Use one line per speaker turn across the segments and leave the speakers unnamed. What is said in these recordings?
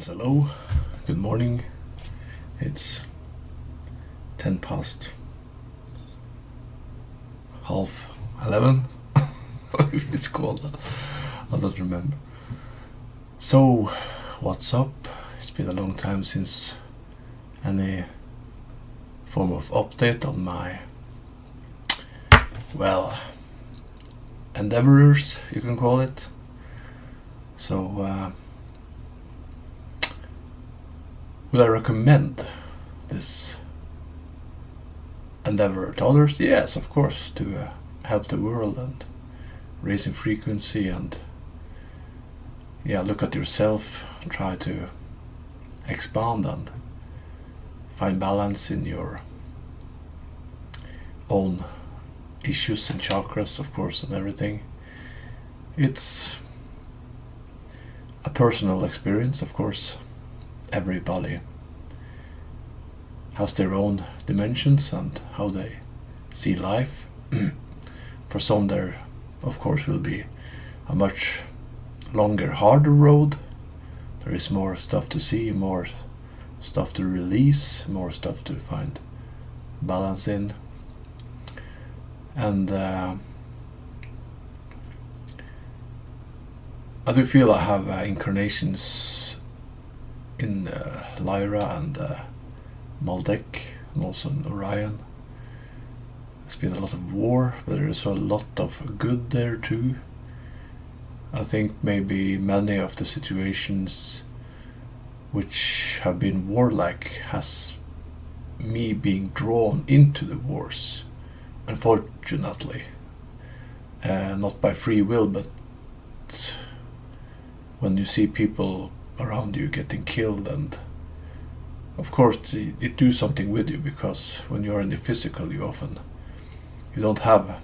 Yes, hello. Good morning. It's 10 past half 11. It's called. I don't remember. So, what's up? It's been a long time since any form of update on my, well, endeavors, you can call it. So, would I recommend this endeavor to others? Yes, of course, to help the world and raising frequency and look at yourself, try to expand and find balance in your own issues and chakras, of course, and everything. It's a personal experience, of course. Everybody has their own dimensions and how they see life. For some, there, of course, will be a much longer, harder road. There is more stuff to see, more stuff to release, more stuff to find balance in. And I do feel I have incarnations in Lyra and Maldek, and also in Orion. There's been a lot of war, but there's a lot of good there too. I think maybe many of the situations which have been warlike has me being drawn into the wars, unfortunately. Not by free will, but when you see people around you getting killed, and of course it do something with you, because when you're in the physical you don't have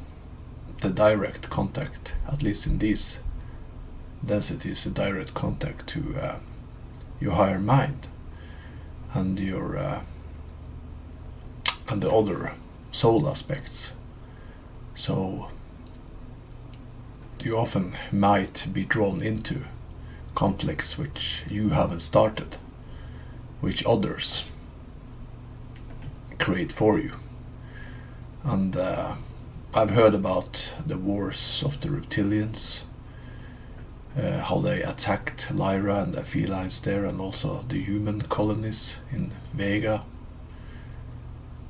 the direct contact, at least in these densities, a direct contact to your higher mind and your and the other soul aspects. So you often might be drawn into conflicts which you haven't started, which others create for you. And I've heard about the wars of the reptilians, how they attacked Lyra and the felines there, and also the human colonies in Vega.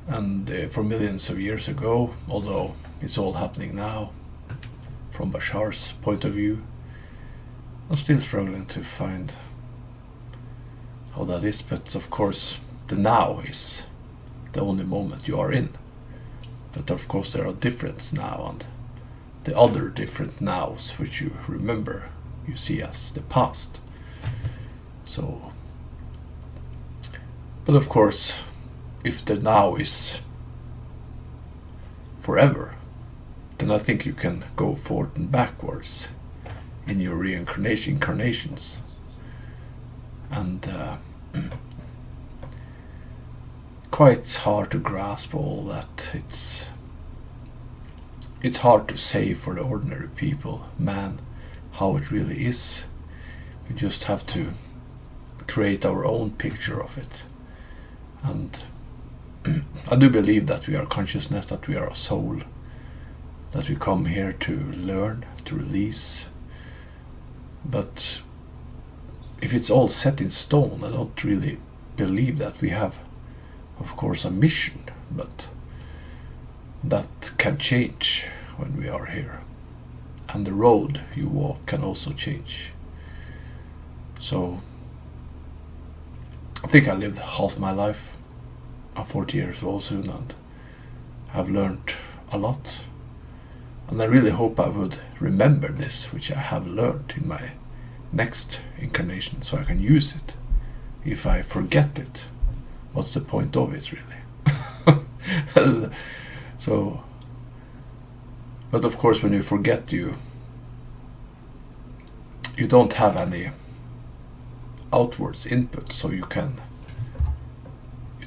And for millions of years ago, although it's all happening now, from Bashar's point of view, I'm still struggling to find how that is, but of course the now is the only moment you are in. But of course there are different now, and the other different nows which you remember, you see as the past. So, but of course, if the now is forever, then I think you can go forward and backwards in your incarnations, and quite hard to grasp all that. It's hard to say for the ordinary people, man, how it really is. We just have to create our own picture of it. And I do believe that we are consciousness, that we are a soul, that we come here to learn, to release. But if it's all set in stone, I don't really believe that. We have, of course, a mission, but that can change when we are here. And the road you walk can also change. So I think I lived half my life. I'm 40 years old soon and have learned a lot. And I really hope I would remember this, which I have learned, in my next incarnation, so I can use it. If I forget it, what's the point of it, really? So, but of course, when you forget, you don't have any outwards input, so you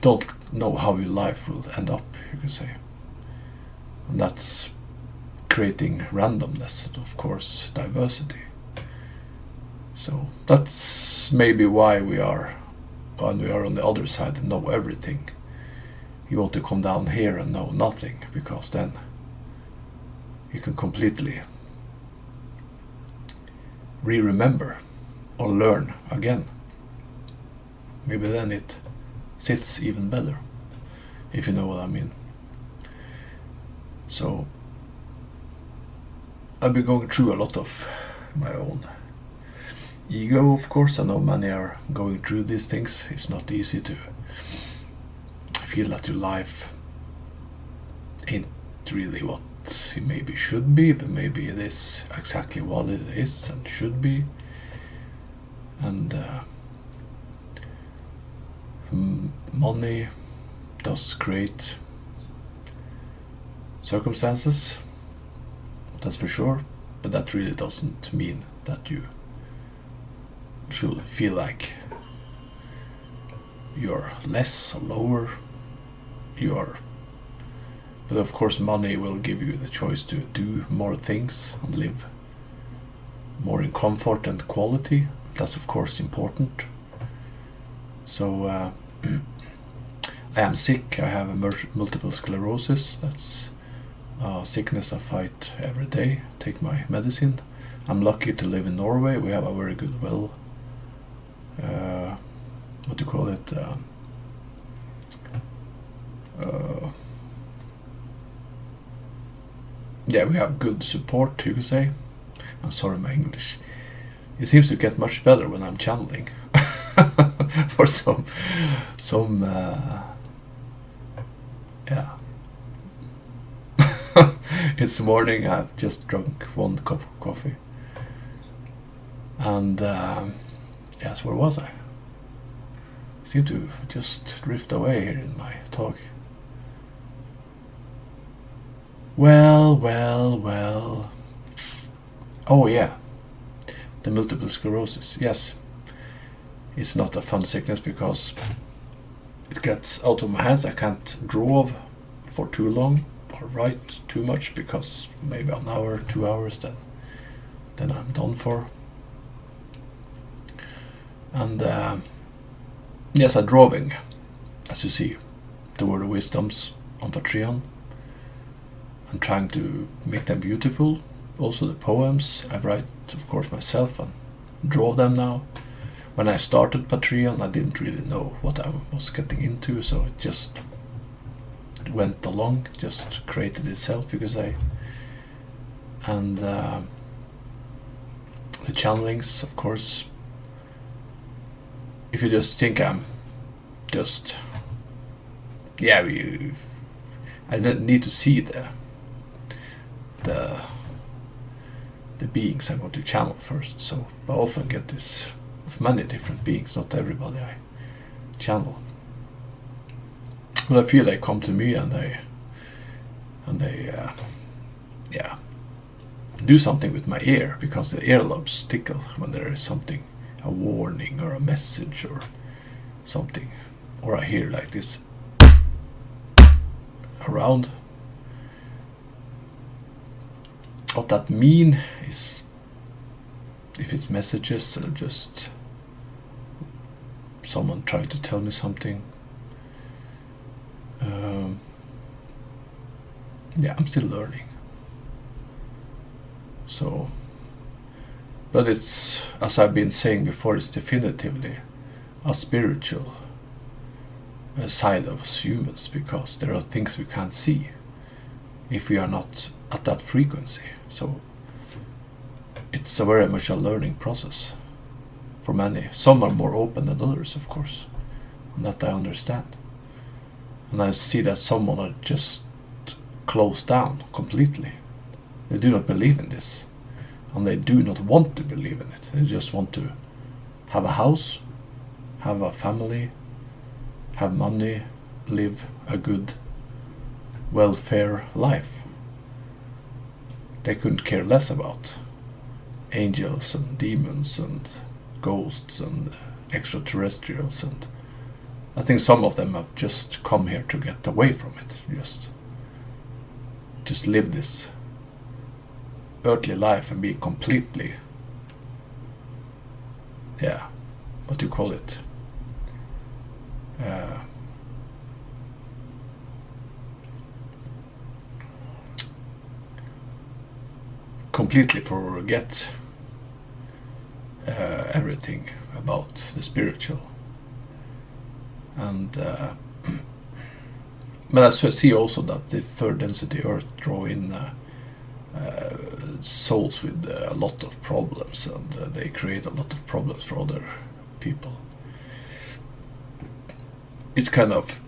don't know how your life will end up, you can say. And that's creating randomness and, of course, diversity. So that's maybe why we are, when we are on the other side and know everything. You want to come down here and know nothing, because then you can completely re-remember or learn again. Maybe then it sits even better, if you know what I mean. So I've been going through a lot of my own ego, of course. I know many are going through these things. It's not easy to feel that your life ain't really what it maybe should be, but maybe it is exactly what it is and should be. And money does create circumstances, that's for sure, but that really doesn't mean that you should feel like you're less or lower. You are, but of course money will give you the choice to do more things and live more in comfort and quality. That's of course important. So I am sick. I have multiple sclerosis. That's a sickness I fight every day. Take my medicine. I'm lucky to live in Norway. We have a very good, what do you call it? Yeah, we have good support, you could say. I'm sorry, my English. It seems to get much better when I'm channeling. For some, yeah. It's morning. I've just drunk 1 cup of coffee, and yes, where was I? Seem to just drift away here in my talk. Well. Oh yeah, the multiple sclerosis. Yes, it's not a fun sickness because it gets out of my hands. I can't draw for too long or write too much, because maybe an hour, 2 hours, then I'm done for. And yes, I'm drawing, as you see, the word of wisdoms on Patreon. I'm trying to make them beautiful. Also the poems I write, of course, myself and draw them now. When I started Patreon, I didn't really know what I was getting into, so it just went along, just created itself, you could say. And the channelings, of course, if you just think I'm just, yeah, I don't need to see the beings I'm going to channel first. So I often get this of many different beings, not everybody I channel. But I feel they come to me and they yeah, do something with my ear, because the earlobes tickle when there is something, a warning or a message or something, or I hear like this around. What that mean is, if it's messages or just someone trying to tell me something. Yeah, I'm still learning. So, but it's, as I've been saying before, it's definitively a spiritual side of us humans, because there are things we can't see if we are not at that frequency. So it's a very much a learning process for many. Some are more open than others, of course, and that I understand. And I see that some are just closed down completely. They do not believe in this, and they do not want to believe in it. They just want to have a house, have a family, have money, live a good welfare life. They couldn't care less about angels and demons and ghosts and extraterrestrials, and I think some of them have just come here to get away from it, just live this earthly life and be completely what do you call it? Completely forget everything about the spiritual. And but I see also that this third density Earth draw in souls with a lot of problems, and they create a lot of problems for other people. It's kind of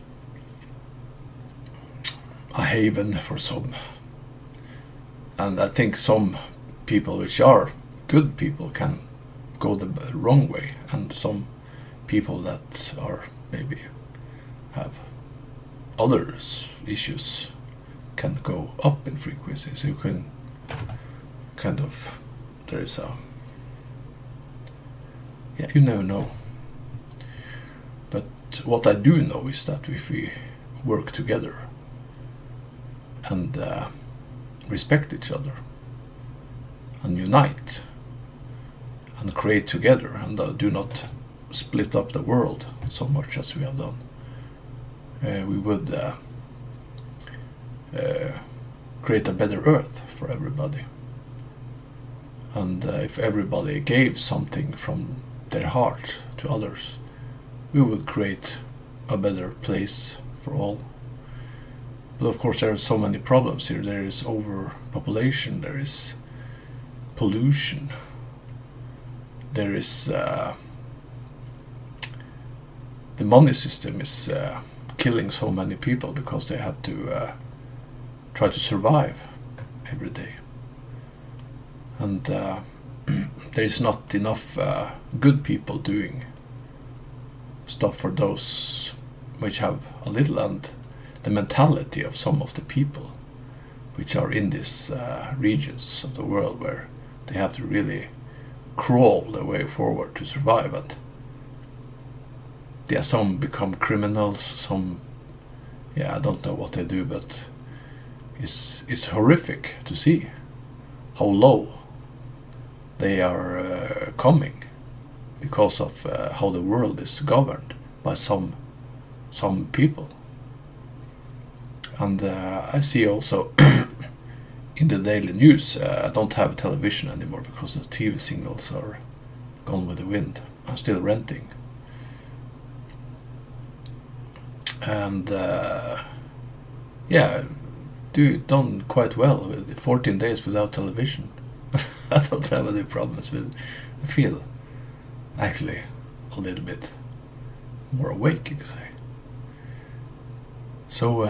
a haven for some, and I think some people which are good people can go the wrong way, and some people that are maybe have other issues can go up in frequency. So you can kind of, there is a, you never know. But what I do know is that if we work together and respect each other and unite and create together, and do not split up the world so much as we have done, we would create a better Earth for everybody. And if everybody gave something from their heart to others, we would create a better place for all. But of course there are so many problems here. There is overpopulation, there is pollution, there is the money system is killing so many people because they have to try to survive every day. And there is not enough good people doing stuff for those which have a little, and the mentality of some of the people which are in these regions of the world where they have to really crawl their way forward to survive. And some become criminals, some, I don't know what they do, but it's horrific to see how low they are coming because of how the world is governed by some people. And I see also in the daily news, I don't have television anymore because the TV signals are gone with the wind. I'm still renting. And done quite well with 14 days without television. I don't have any problems with. I feel actually a little bit more awake, you could say. So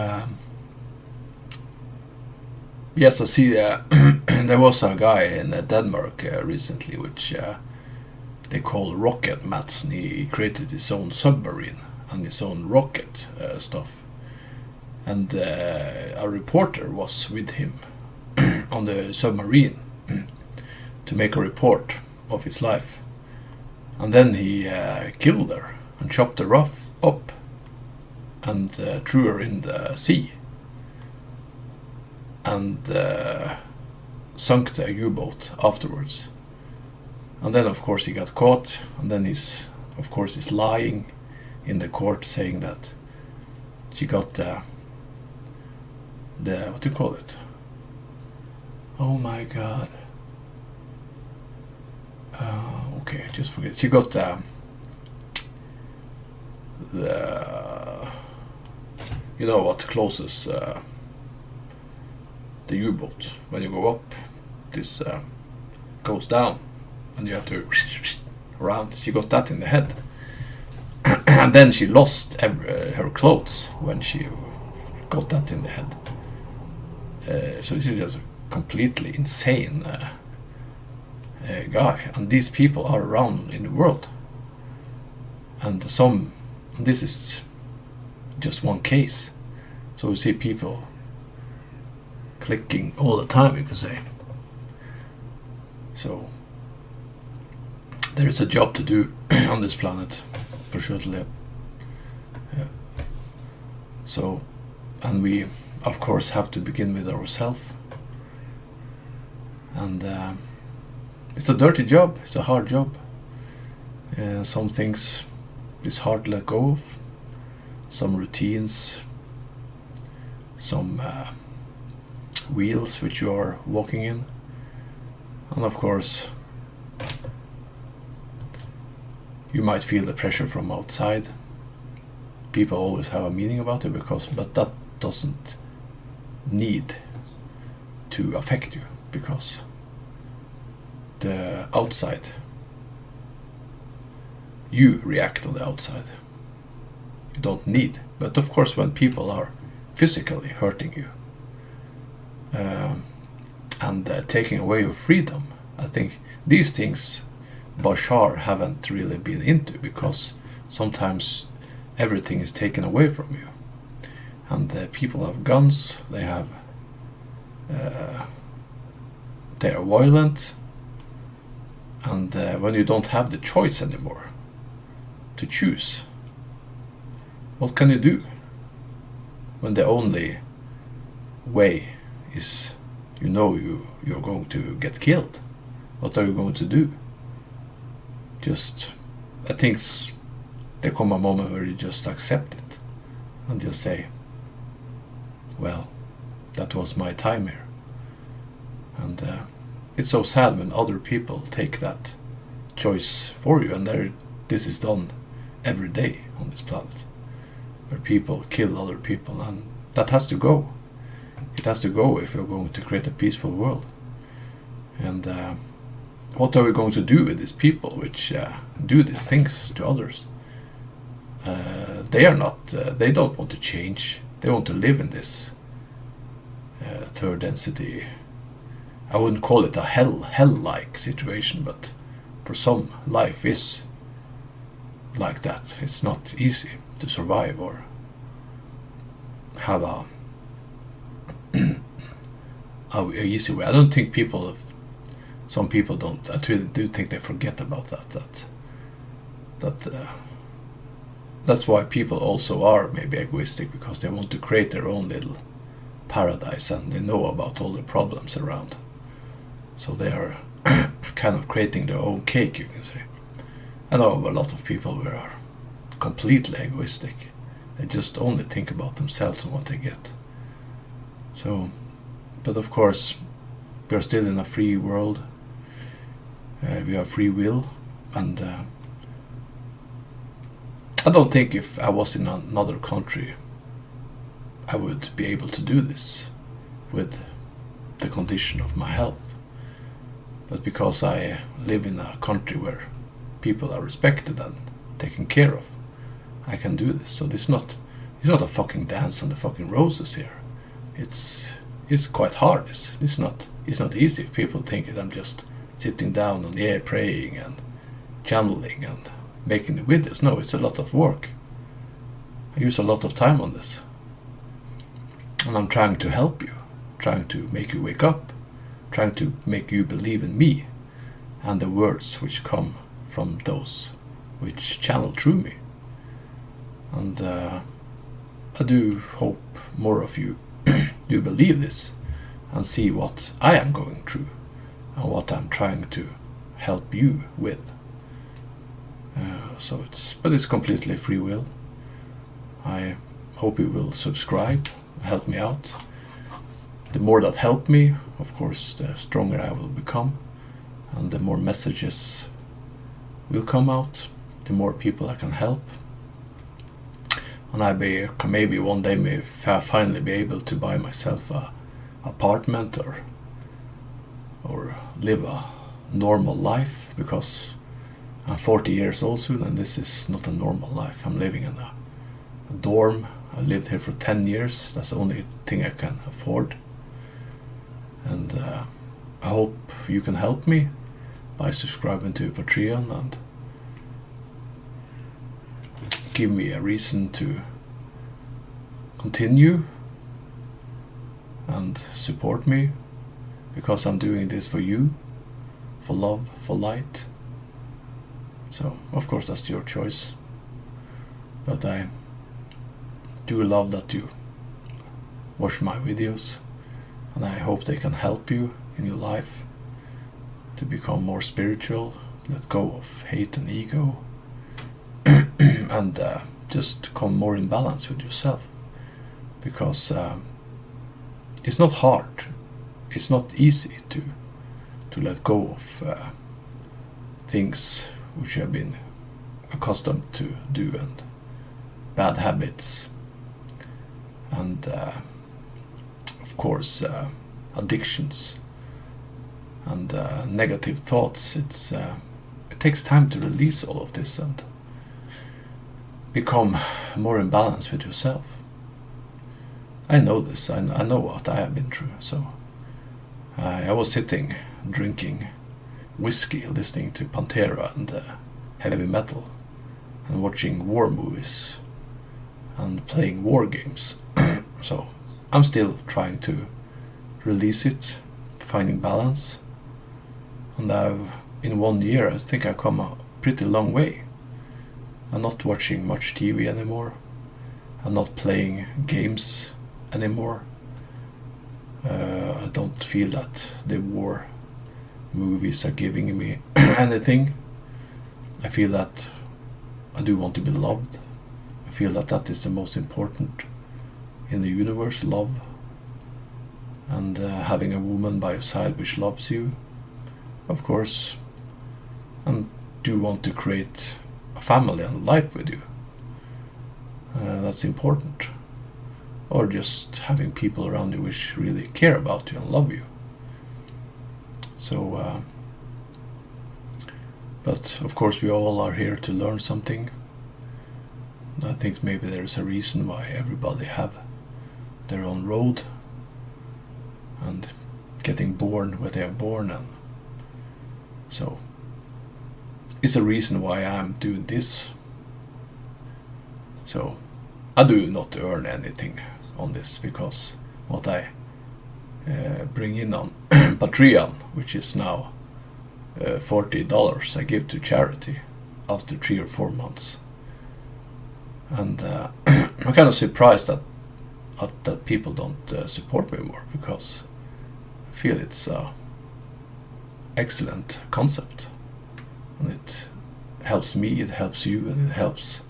yes, I see there was a guy in Denmark recently which they call Rocket Madsen. He created his own submarine and his own rocket stuff. And a reporter was with him on the submarine to make a report of his life. And then he killed her and chopped her up and threw her in the sea. And sunk the U-boat afterwards. And then of course he got caught, and then he's lying in the court saying that she got the what do you call it? Oh my god. Okay, just forget. She got the you know what closes the U-boat. When you go up, this goes down and you have to around. She got that in the head. And then she lost her clothes when she got that in the head. So this is just a completely insane guy. And these people are around in the world. And this is just one case. So we see people clicking all the time, you could say. So there is a job to do on this planet, for sure. Yeah. So, and we of course have to begin with ourselves. And it's a dirty job, it's a hard job. Some things is hard to let go of, some routines, some wheels which you are walking in, and of course you might feel the pressure from outside. People always have a meaning about it, but that doesn't need to affect you, because the outside, you react on the outside. You don't need. But of course, when people are physically hurting you and taking away your freedom, I think these things Bashar haven't really been into, because sometimes everything is taken away from you. And people have guns, they are violent, and when you don't have the choice anymore to choose, what can you do when the only way is you're going to get killed? What are you going to do? I think there come a moment where you just accept it and just say, well, that was my time here. And it's so sad when other people take that choice for you, and this is done every day on this planet, where people kill other people, and that has to go. It has to go if we're going to create a peaceful world. And what are we going to do with these people which do these things to others? They don't want to change. They want to live in this third density. I wouldn't call it a hell-like situation, but for some, life is like that. It's not easy to survive or have a easy way. I don't think some people don't. I do think they forget about that. That's why people also are maybe egoistic, because they want to create their own little paradise, and they know about all the problems around. So they are kind of creating their own cake, you can say. I know of a lot of people who are completely egoistic. They just only think about themselves and what they get. So, but of course, we're still in a free world. We have free will, and I don't think if I was in another country I would be able to do this with the condition of my health. But because I live in a country where people are respected and taken care of, I can do this. So it's not a fucking dance on the fucking roses here. It's quite hard. It's not easy. If people think that I'm just sitting down on the air praying and channeling and making the videos. No, it's a lot of work. I use a lot of time on this. And I'm trying to help you, trying to make you wake up, trying to make you believe in me and the words which come from those which channel through me. And I do hope more of you do believe this and see what I am going through and what I'm trying to help you with. But it's completely free will. I hope you will subscribe, help me out. The more that help me, of course, the stronger I will become, and the more messages will come out, the more people I can help. And I can maybe one day may finally be able to buy myself a apartment or live a normal life, because I'm 40 years old soon, and this is not a normal life. I'm living in a dorm. I lived here for 10 years. That's the only thing I can afford. And I hope you can help me by subscribing to Patreon and give me a reason to continue and support me, because I'm doing this for you, for love, for light. So, of course, that's your choice. But I do love that you watch my videos, and I hope they can help you in your life to become more spiritual, let go of hate and ego, and just come more in balance with yourself, because it's not hard, it's not easy to let go of things which you have been accustomed to do, and bad habits, and of course addictions and negative thoughts. It takes time to release all of this and become more in balance with yourself. I know this. I know what I have been through. So I was sitting drinking whiskey, listening to Pantera and heavy metal, and watching war movies and playing war games. So I'm still trying to release it, finding balance, and in 1 year I think I've come a pretty long way. I'm not watching much TV anymore. I'm not playing games anymore. I don't feel that the war movies are giving me anything. I feel that I do want to be loved. I feel that that is the most important in the universe, love. And having a woman by your side which loves you, of course, and do want to create a family and life with you. That's important. Or just having people around you which really care about you and love you. So, but of course we all are here to learn something. I think maybe there's a reason why everybody have their own road and getting born where they are born, and so it's a reason why I'm doing this. So I do not earn anything on this, because what I bring in on Patreon, which is now $40, I give to charity after 3 or 4 months. And I'm kind of surprised that people don't support me more, because I feel it's an excellent concept, and it helps me, it helps you, and it helps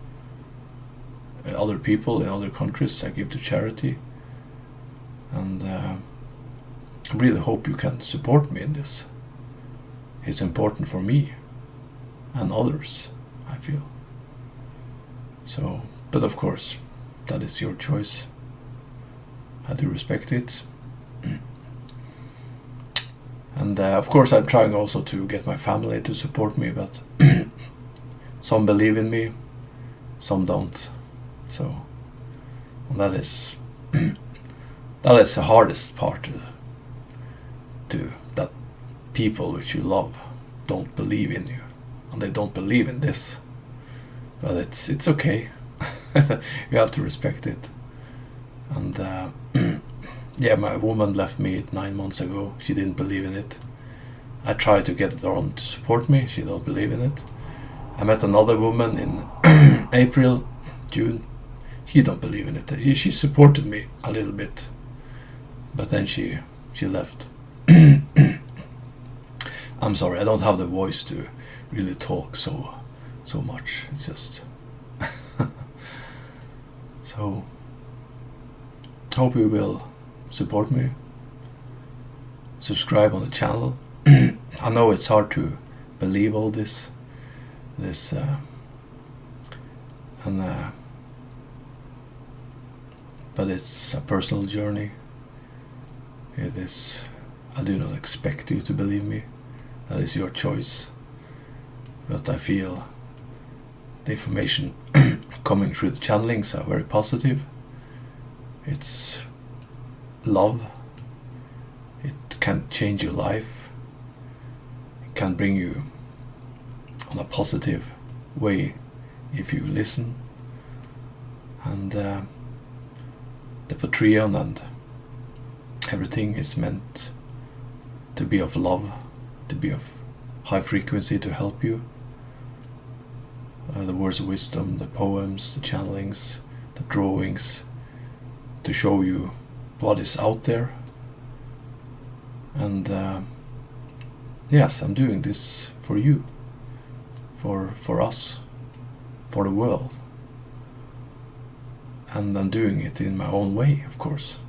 other people in other countries. I give to charity, and I really hope you can support me in this. It's important for me and others, I feel. So, but of course, that is your choice. I do respect it. And of course I'm trying also to get my family to support me, but some believe in me, some don't. So that is the hardest part, to that people which you love don't believe in you, and they don't believe in this. But it's okay. You have to respect it. And yeah, my woman left me 9 months ago. She didn't believe in it. I tried to get her on to support me. She don't believe in it. I met another woman in April, June. She don't believe in it. She supported me a little bit, but then she left. I'm sorry, I don't have the voice to really talk so much. It's just so hope you will support me, subscribe on the channel. I know it's hard to believe all this but it's a personal journey. It is. I do not expect you to believe me. That is your choice. But I feel the information coming through the channelings are very positive. It's love. It can change your life. It can bring you on a positive way if you listen. And the Patreon and everything is meant to be of love, to be of high frequency, to help you. The words of wisdom, the poems, the channelings, the drawings, to show you what is out there. And yes, I'm doing this for you, for us, for the world, and I'm doing it in my own way, of course,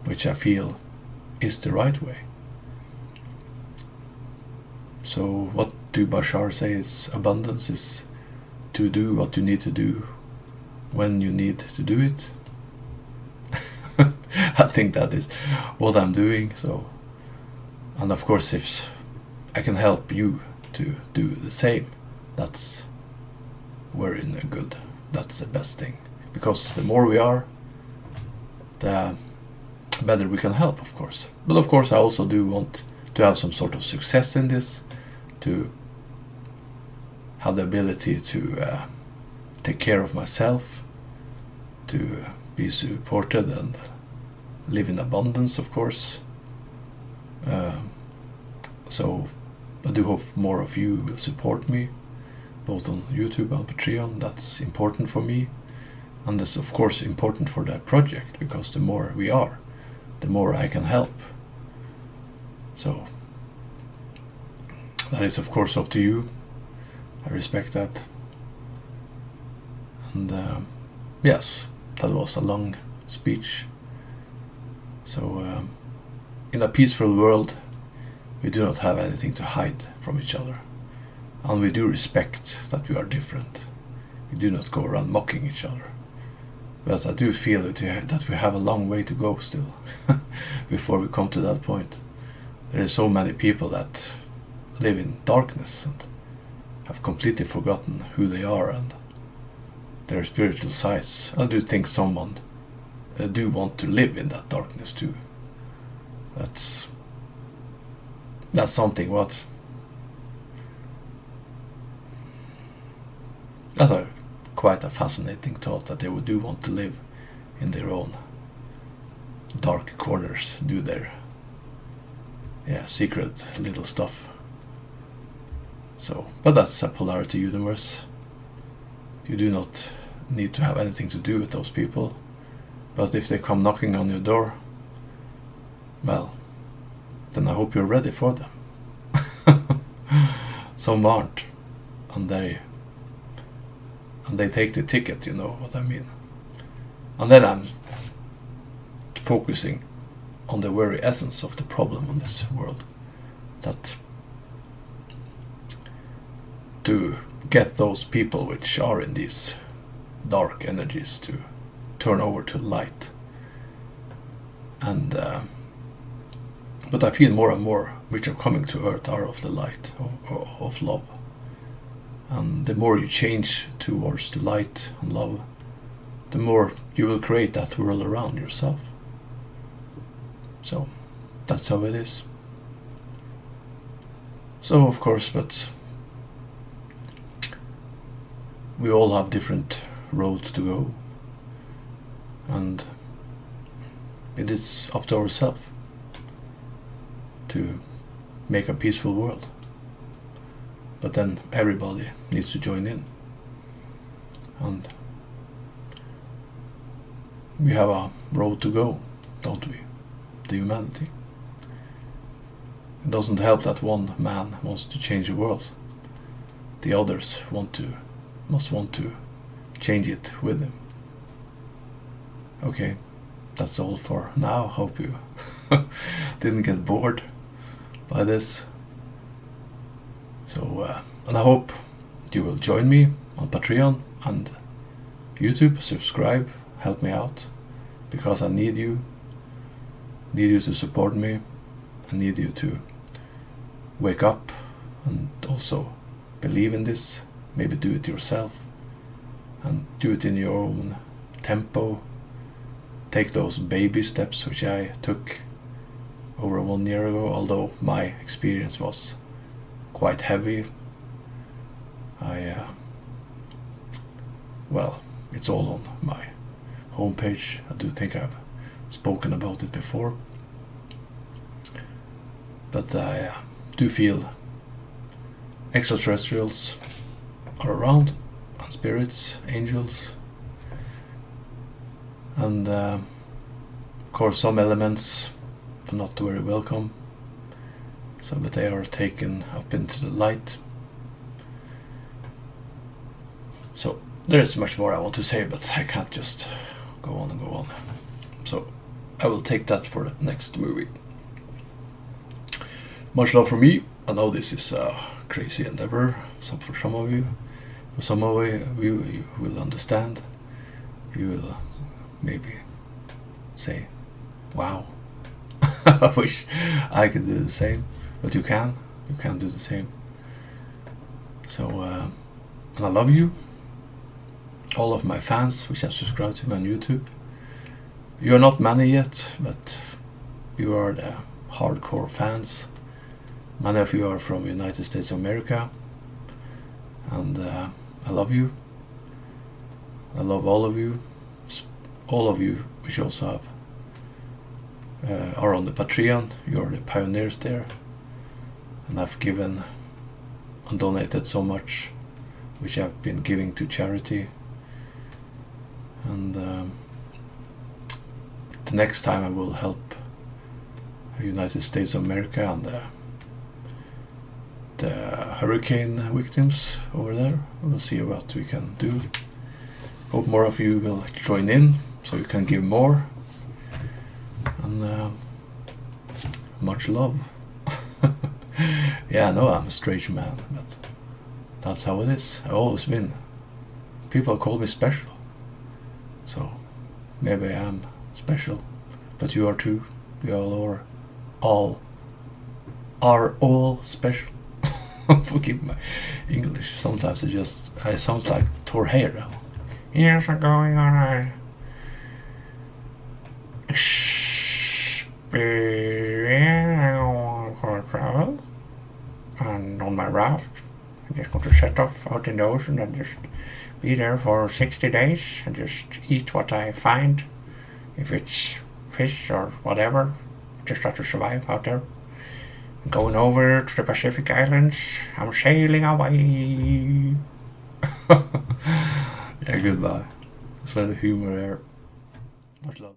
which I feel is the right way. So what do Bashar say is abundance is to do what you need to do when you need to do it. I think that is what I'm doing. So, and of course, if I can help you to do the same, that's very good. That's the best thing, because the more we are, the better we can help, of course. But of course, I also do want to have some sort of success in this, to have the ability to take care of myself, to be supported and live in abundance, of course. So I do hope more of you will support me, both on YouTube and Patreon. That's important for me, and that's of course important for the project, because the more we are, the more I can help. So that is of course up to you. I respect that. And yes, that was a long speech. So in a peaceful world, we do not have anything to hide from each other, and we do respect that we are different. We do not go around mocking each other. But I do feel that we have a long way to go still before we come to that point. There are so many people that live in darkness and have completely forgotten who they are and their spiritual sides. I do think someone do want to live in that darkness too. That's something what. That's quite a fascinating thought, that they would do want to live in their own dark corners, do their secret little stuff. So, but that's a polarity universe. You do not need to have anything to do with those people, but if they come knocking on your door, well, then I hope you're ready for them. Some aren't, and they take the ticket, you know what I mean. And then I'm focusing on the very essence of the problem in this world, that to get those people which are in these dark energies to turn over to light. And but I feel more and more which are coming to earth are of the light, of love. And the more you change towards the light and love, the more you will create that world around yourself. So that's how it is. So of course, but we all have different roads to go, and it is up to ourselves to make a peaceful world. But then everybody needs to join in, and we have a road to go, don't we? The humanity. It doesn't help that one man wants to change the world. The others must want to change it with him. Okay, that's all for now. Hope you didn't get bored by this. So, and I hope you will join me on Patreon and YouTube. Subscribe, help me out, because I need you. Need you to support me. I need you to wake up and also believe in this. Maybe do it yourself and do it in your own tempo. Take those baby steps which I took over 1 year ago, although my experience was quite heavy. Well, it's all on my homepage. I do think I've spoken about it before, but I do feel extraterrestrials are around, and spirits, angels, and of course some elements are not very welcome, so but they are taken up into the light. So There's much more I want to say, but I can't just go on and go on. So I will take that for the next movie. Much love from me. I know this is a crazy endeavor. For some of you, you will understand. You will maybe say, "Wow, I wish I could do the same." But you can do the same. So, and I love you, all of my fans which have subscribed to me on YouTube. You are not many yet, but you are the hardcore fans. Many of you are from United States of America, and I love you. I love all of you. All of you which also have are on the Patreon. You are the pioneers there, and I've given and donated so much, which I've been giving to charity. And the next time I will help United States of America and the hurricane victims over there. We'll see what we can do. Hope more of you will join in so you can give more. And much love. Yeah, I know I'm a strange man, but that's how it is. I've always been. People call me special. So maybe I am special, but you are too. You all are all special. Forgive my English. Sometimes I sound like Thor Heyerdahl. Yes, I'm going on a experience for travel, and on my raft, I'm just going to set off out in the ocean and just be there for 60 days and just eat what I find, if it's fish or whatever. Just try to survive out there. Going over to the Pacific Islands. I'm sailing away. Yeah, goodbye. Let's let the humor air. Much love.